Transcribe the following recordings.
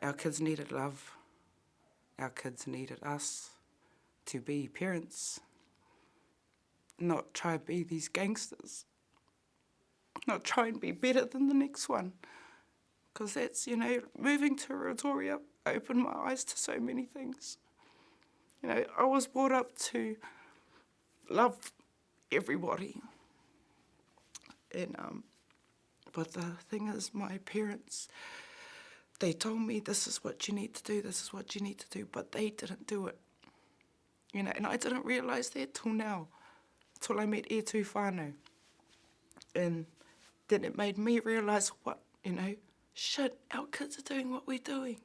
Our kids needed love. Our kids needed us to be parents, not try to be these gangsters, not try and be better than the next one. Because that's, you know, moving to Rotorua opened my eyes to so many things. You know, I was brought up to love everybody. And, but the thing is, my parents, they told me this is what you need to do, this is what you need to do, but they didn't do it. You know, and I didn't realise that till now, till I met E Tū Whānau. And then it made me realise what, you know, shit, our kids are doing what we're doing.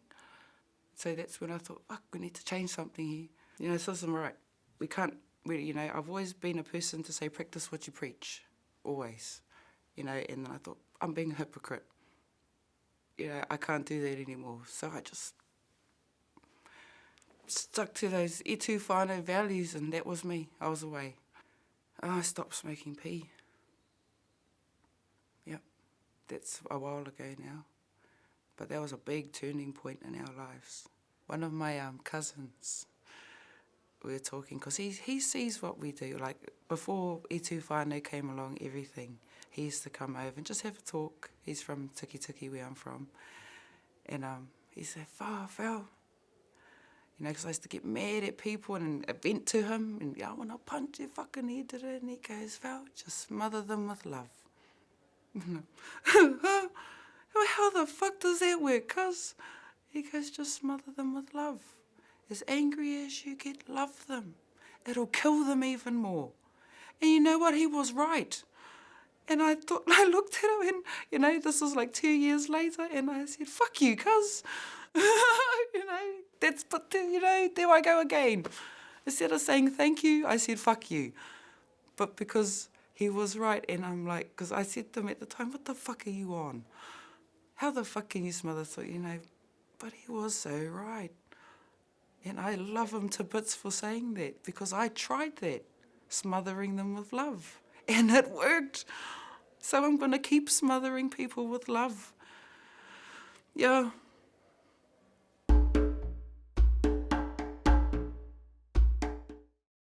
So that's when I thought, fuck, we need to change something here. You know, this isn't right. We can't really, you know, I've always been a person to say, practice what you preach, always. You know, and then I thought, I'm being a hypocrite. You know, I can't do that anymore. So I just stuck to those E Tū Whānau values, and that was me. I was away. I stopped smoking pee. Yep, that's a while ago now. But that was a big turning point in our lives. One of my cousins, we were talking, because he sees what we do. Like, before E Tū Whānau came along, everything, he used to come over and just have a talk. He's from Tiki, where I'm from. And he said, Fal, you know, because I used to get mad at people and vent to him, and I want to punch your fucking head at it. And he goes, Fal, just smother them with love. How the fuck does that work, cuz? He goes, just smother them with love. As angry as you get, love them. It'll kill them even more. And you know what? He was right. And I thought, I looked at him and, you know, this was like 2 years later, and I said, fuck you, cuz. You know, you know, there I go again. Instead of saying thank you, I said, fuck you. But because he was right, and I'm like, because I said to him at the time, what the fuck are you on? How the fuck can you smother, so, you know? But he was so right. And I love him to bits for saying that, because I tried that, smothering them with love. And it worked. So I'm going to keep smothering people with love. Yeah,